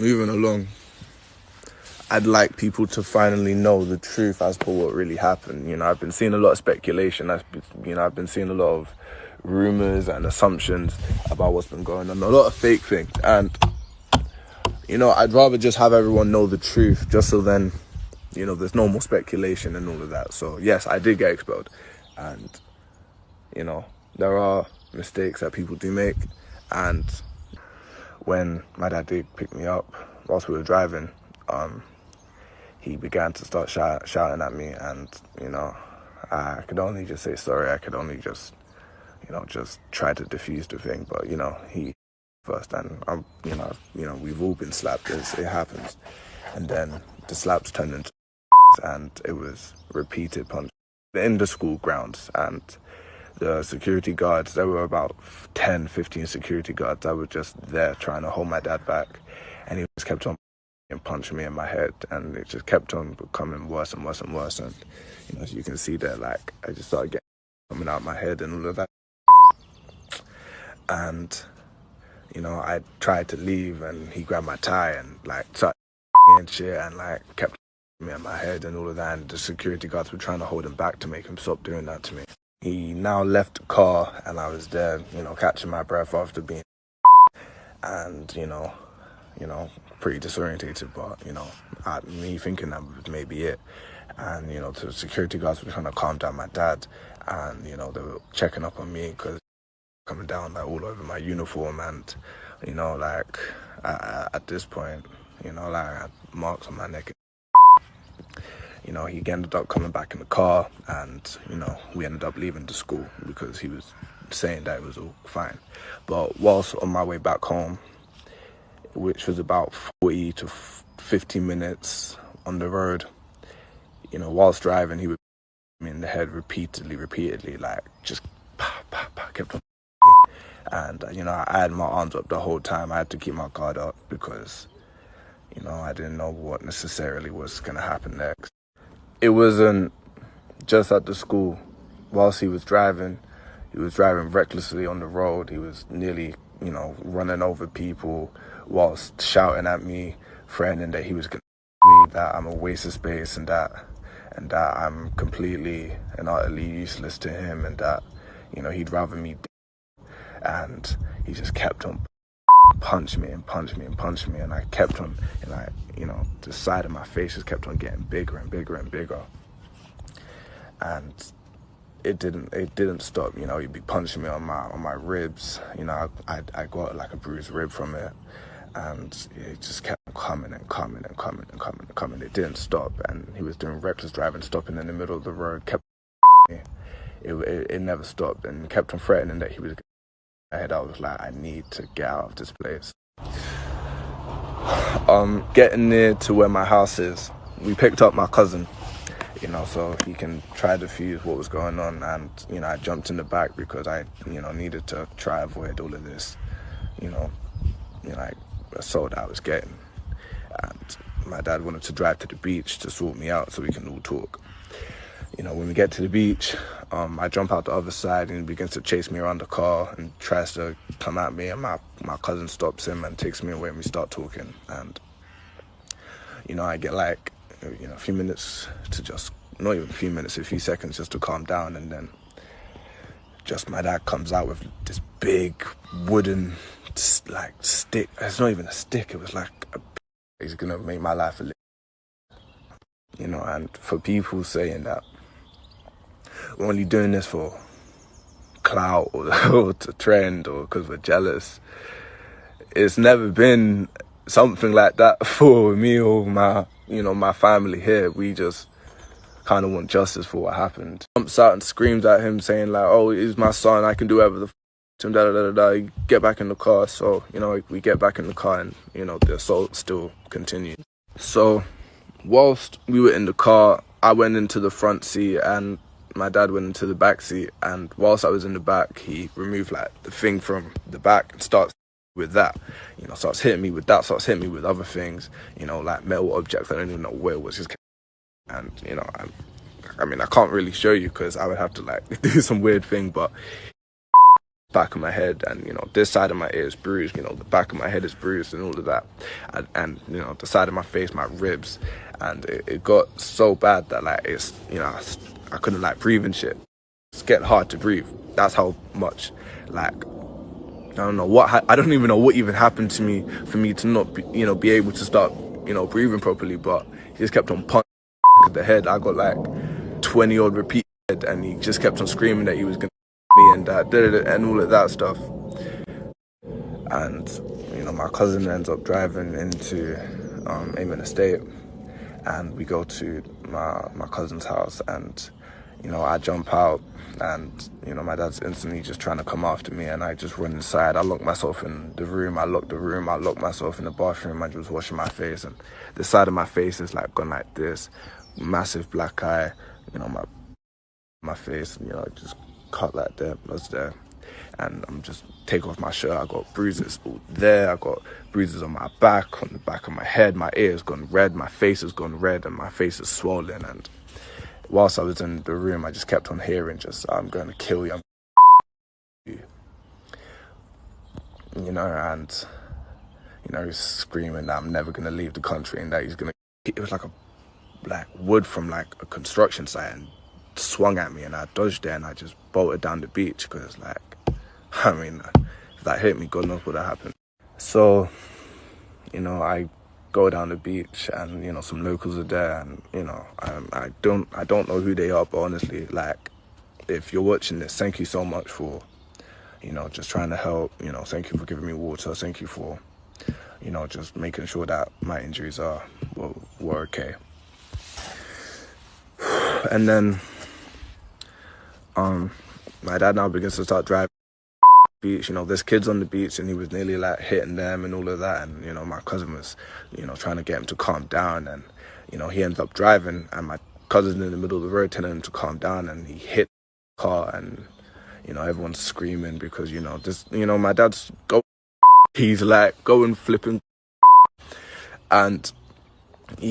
moving along, I'd like people to finally know the truth as to what really happened. You know, I've been seeing a lot of speculation. I've been seeing a lot of rumors and assumptions about what's been going on. A lot of fake things. And, you know, I'd rather just have everyone know the truth just so then, you know, there's no more speculation and all of that. So, yes, I did get expelled. And, you know, there are mistakes that people do make. And when my dad did pick me up whilst we were driving, he began to start shouting at me, and, you know, I could only just say sorry. I could only just, you know, just try to defuse the thing. But, you know, he first, and, you know, we've all been slapped. It happens. And then the slaps turned into and it was repeated punch in the school grounds. And the security guards, there were about 10, 15 security guards that were just there trying to hold my dad back. And he just kept on and punching me in my head, and it just kept on becoming worse and worse and worse. And, you know, as you can see there, like, I just started getting coming out of my head and all of that. And, you know, I tried to leave, and he grabbed my tie and, like, started and shit, and, like, kept me in my head and all of that. And the security guards were trying to hold him back to make him stop doing that to me. He now left the car, and I was there, you know, catching my breath after being and, you know, pretty disorientated, but, you know, me thinking that was maybe it. And, you know, the security guards were trying to calm down my dad, and, you know, they were checking up on me because coming down, like, all over my uniform, and, you know, like, at this point, you know, like, I had marks on my neck. You know, he ended up coming back in the car, and, you know, we ended up leaving the school because he was saying that it was all fine. But whilst on my way back home, which was about 40 to 50 minutes on the road, you know, whilst driving, he would hit me in the head repeatedly, like, just kept on. And, you know, I had my arms up the whole time. I had to keep my guard up because, you know, I didn't know what necessarily was going to happen next. It wasn't just at the school. Whilst he was driving recklessly on the road. He was nearly, you know, running over people whilst shouting at me, threatening that he was going to me, that I'm a waste of space, and that I'm completely and utterly useless to him, and that, you know, he'd rather me dead. And he just kept on punching me, and I kept on, and I, you know, the side of my face just kept on getting bigger and bigger and bigger. And it didn't stop. You know, he'd be punching me on my ribs. You know, I got like a bruised rib from it, and it just kept coming. It didn't stop, and he was doing reckless driving, stopping in the middle of the road, kept me. It never stopped, and kept on threatening that he was going to head. I was like, I need to get out of this place. Getting near to where my house is, we picked up my cousin, you know, so he can try to defuse what was going on. And, you know, I jumped in the back because I, you know, needed to try to avoid all of this, you know, like, assault that I was getting. And my dad wanted to drive to the beach to sort me out so we can all talk. You know, when we get to the beach, I jump out the other side, and he begins to chase me around the car and tries to come at me, and my cousin stops him and takes me away, and we start talking. And, you know, I get like, you know, a few minutes to just, not even a few minutes, a few seconds just to calm down, and then just my dad comes out with this big wooden, like, stick. It's not even a stick, it was like he's gonna make my life a little, you know. And for people saying that we're only doing this for clout or to trend or because we're jealous, it's never been something like that for me or my family here. We just kind of want justice for what happened. Jumps out and screams at him, saying like, "Oh, he's my son, I can do whatever the to him, da da da da." Get back in the car. So, you know, we get back in the car, and, you know, the assault still continued. So whilst we were in the car, I went into the front seat and my dad went into the back seat, and whilst I was in the back, he removed like the thing from the back and starts with that, you know, starts hitting me with that, starts hitting me with other things, you know, like metal objects. I don't even know where it was. Just, and, you know, I mean, I can't really show you because I would have to like do some weird thing, but back of my head, and you know, this side of my ear is bruised, you know, the back of my head is bruised and all of that, and you know, the side of my face, my ribs, and it got so bad that like it's, you know, I couldn't like breathe and shit. It's getting hard to breathe. That's how much, like, I don't know what, I don't even know what even happened to me for me to not be, you know, be able to start, you know, breathing properly. But he just kept on punching the head. I got like 20 odd repeats, and he just kept on screaming that he was gonna me and that and all of that stuff. And you know, my cousin ends up driving into Amen Estate, and we go to my cousin's house, and you know, I jump out, and you know, my dad's instantly just trying to come after me, and I just run inside. I lock myself in the room, I lock the room, I lock myself in the bathroom. I just washing my face, and the side of my face is like gone like this, massive black eye, you know, my face, you know, just cut like that, was there. And I'm just take off my shirt, I got bruises all there, I got bruises on my back, on the back of my head, my ear's gone red, my face has gone red, and my face is swollen. And whilst I was in the room, I just kept on hearing just, I'm going to kill you, you know, and you know, he's screaming that I'm never going to leave the country, and that he's going to, it was like a like wood from like a construction site, and swung at me, and I dodged there, and I just bolted down the beach, because like, I mean, if that hit me, God knows what happened. So, you know, I go down the beach, and you know, some locals are there, and you know, I don't know who they are, but honestly, like, if you're watching this, thank you so much for, you know, just trying to help. You know, thank you for giving me water. Thank you for, you know, just making sure that my injuries were okay. And then, my dad now begins to start driving beach. You know, there's kids on the beach, and he was nearly like hitting them and all of that. And you know, my cousin was, you know, trying to get him to calm down, and you know, he ends up driving, and my cousin's in the middle of the road telling him to calm down, and he hit the car, and you know, everyone's screaming because you know, this, you know, my dad's he's like going flipping, and he